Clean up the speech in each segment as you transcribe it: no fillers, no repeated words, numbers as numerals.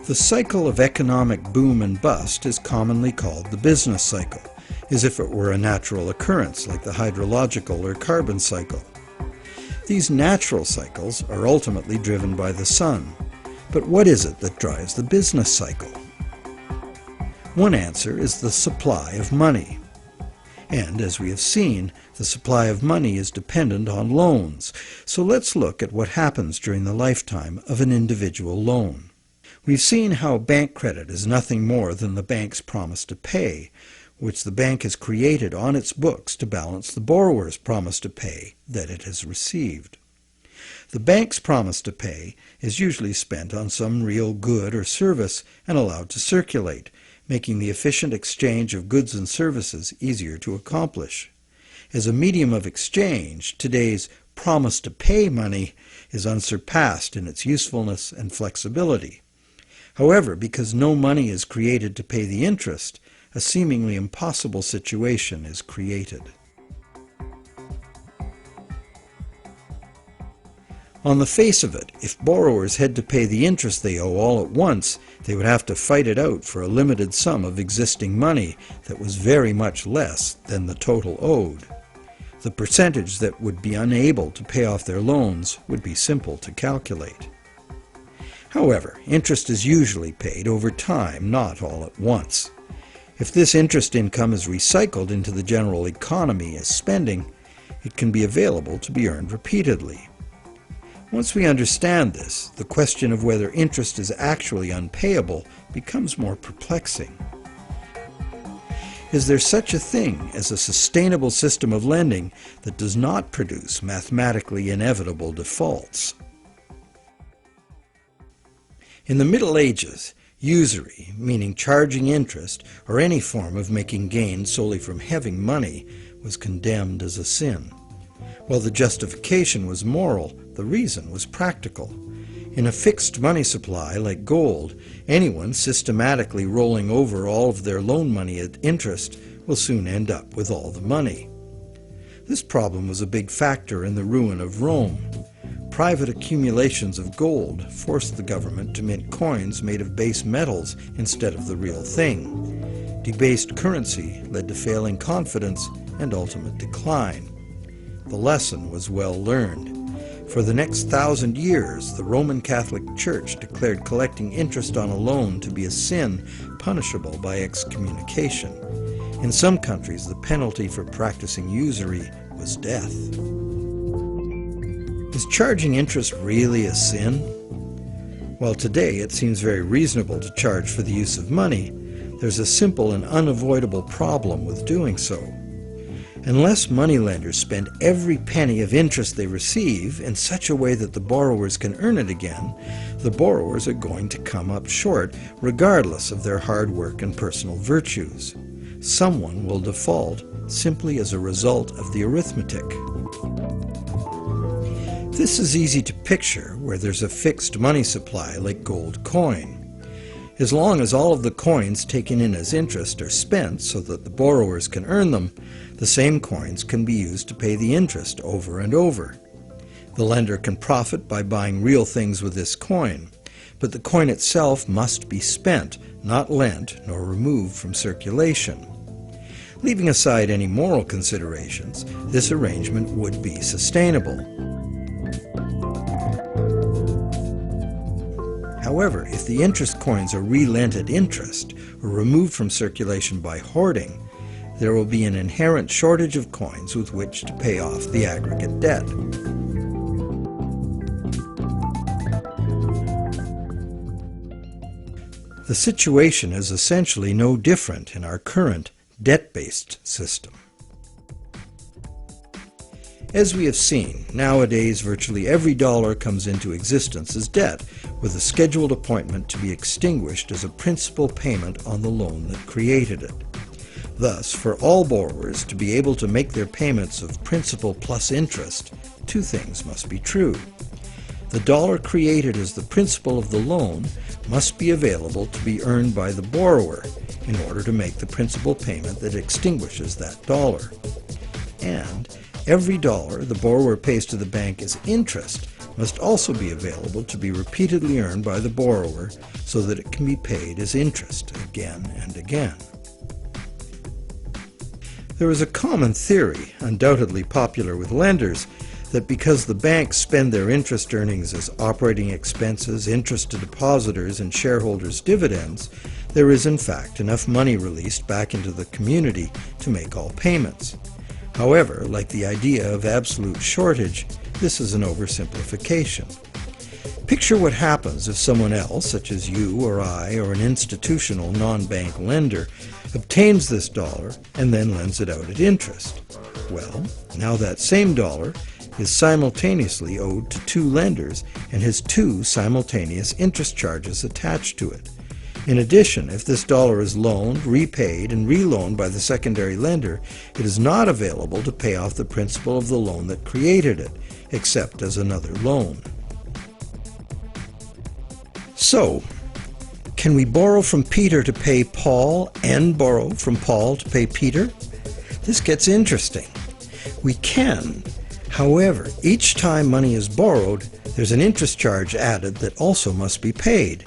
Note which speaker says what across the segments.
Speaker 1: The cycle of economic boom and bust is commonly called the business cycle, as if it were a natural occurrence like the hydrological or carbon cycle. These natural cycles are ultimately driven by the sun. But what is it that drives the business cycle? One answer is the supply of money. And as we have seen, the supply of money is dependent on loans. So let's look at what happens during the lifetime of an individual loan. We've seen how bank credit is nothing more than the bank's promise to pay, which the bank has created on its books to balance the borrower's promise to pay that it has received. The bank's promise to pay is usually spent on some real good or service and allowed to circulate, making the efficient exchange of goods and services easier to accomplish. As a medium of exchange, today's promise to pay money is unsurpassed in its usefulness and flexibility. However, because no money is created to pay the interest, a seemingly impossible situation is created. On the face of it, if borrowers had to pay the interest they owe all at once, they would have to fight it out for a limited sum of existing money that was very much less than the total owed. The percentage that would be unable to pay off their loans would be simple to calculate. However, interest is usually paid over time, not all at once. If this interest income is recycled into the general economy as spending, it can be available to be earned repeatedly. Once we understand this, the question of whether interest is actually unpayable becomes more perplexing. Is there such a thing as a sustainable system of lending that does not produce mathematically inevitable defaults? In the Middle Ages, usury, meaning charging interest or any form of making gain solely from having money, was condemned as a sin. While the justification was moral, the reason was practical. In a fixed money supply like gold, anyone systematically rolling over all of their loan money at interest will soon end up with all the money. This problem was a big factor in the ruin of Rome. Private accumulations of gold forced the government to mint coins made of base metals instead of the real thing. Debased currency led to failing confidence and ultimate decline. The lesson was well learned. For the next 1,000 years, the Roman Catholic Church declared collecting interest on a loan to be a sin punishable by excommunication. In some countries, the penalty for practicing usury was death. Is charging interest really a sin? While today it seems very reasonable to charge for the use of money, there's a simple and unavoidable problem with doing so. Unless moneylenders spend every penny of interest they receive in such a way that the borrowers can earn it again, the borrowers are going to come up short regardless of their hard work and personal virtues. Someone will default simply as a result of the arithmetic. This is easy to picture where there's a fixed money supply like gold coin. As long as all of the coins taken in as interest are spent so that the borrowers can earn them, the same coins can be used to pay the interest over and over. The lender can profit by buying real things with this coin, but the coin itself must be spent, not lent nor removed from circulation. Leaving aside any moral considerations, this arrangement would be sustainable. However, if the interest coins are re-lent at interest or removed from circulation by hoarding, there will be an inherent shortage of coins with which to pay off the aggregate debt. The situation is essentially no different in our current debt-based system. As we have seen, nowadays virtually every dollar comes into existence as debt, with a scheduled appointment to be extinguished as a principal payment on the loan that created it. Thus, for all borrowers to be able to make their payments of principal plus interest, two things must be true. The dollar created as the principal of the loan must be available to be earned by the borrower in order to make the principal payment that extinguishes that dollar. And every dollar the borrower pays to the bank as interest must also be available to be repeatedly earned by the borrower so that it can be paid as interest again and again. There is a common theory, undoubtedly popular with lenders, that because the banks spend their interest earnings as operating expenses, interest to depositors, and shareholders' dividends, there is in fact enough money released back into the community to make all payments. However, like the idea of absolute shortage, this is an oversimplification. Picture what happens if someone else, such as you or I or an institutional non-bank lender, obtains this dollar and then lends it out at interest. Well, now that same dollar is simultaneously owed to two lenders and has two simultaneous interest charges attached to it. In addition, if this dollar is loaned, repaid, and reloaned by the secondary lender, it is not available to pay off the principal of the loan that created it, except as another loan. So, can we borrow from Peter to pay Paul and borrow from Paul to pay Peter? This gets interesting. We can. However, each time money is borrowed, there's an interest charge added that also must be paid.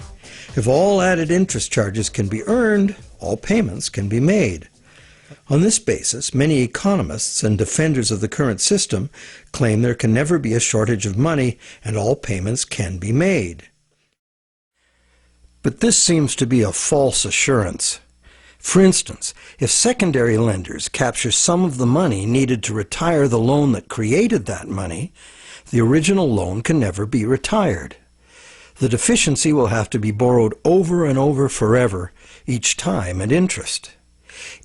Speaker 1: If all added interest charges can be earned, all payments can be made. On this basis, many economists and defenders of the current system claim there can never be a shortage of money and all payments can be made. But this seems to be a false assurance. For instance, if secondary lenders capture some of the money needed to retire the loan that created that money, the original loan can never be retired. The deficiency will have to be borrowed over and over forever, each time at interest.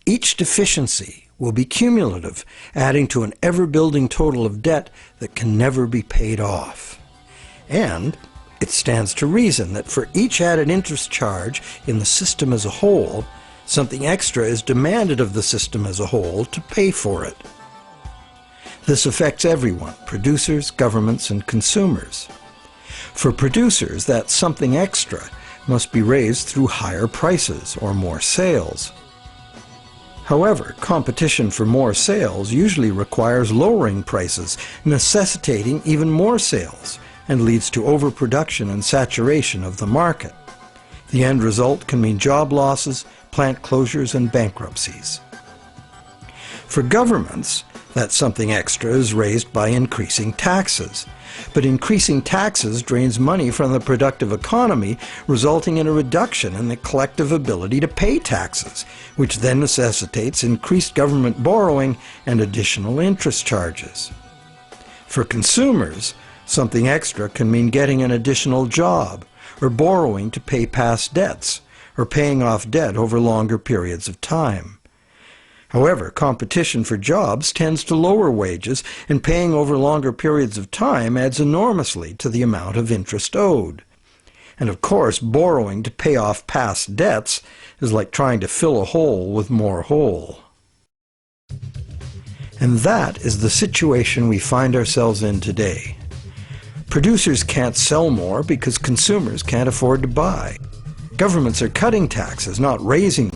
Speaker 1: Each deficiency will be cumulative, adding to an ever-building total of debt that can never be paid off. And it stands to reason that for each added interest charge in the system as a whole, something extra is demanded of the system as a whole to pay for it. This affects everyone, producers, governments, and consumers. For producers, that something extra must be raised through higher prices or more sales. However, competition for more sales usually requires lowering prices, necessitating even more sales, and leads to overproduction and saturation of the market. The end result can mean job losses, plant closures, and bankruptcies. For governments, that something extra is raised by increasing taxes. But increasing taxes drains money from the productive economy, resulting in a reduction in the collective ability to pay taxes, which then necessitates increased government borrowing and additional interest charges. For consumers, something extra can mean getting an additional job, or borrowing to pay past debts, or paying off debt over longer periods of time. However, competition for jobs tends to lower wages, and paying over longer periods of time adds enormously to the amount of interest owed. And of course, borrowing to pay off past debts is like trying to fill a hole with more hole. And that is the situation we find ourselves in today. Producers can't sell more because consumers can't afford to buy. Governments are cutting taxes, not raising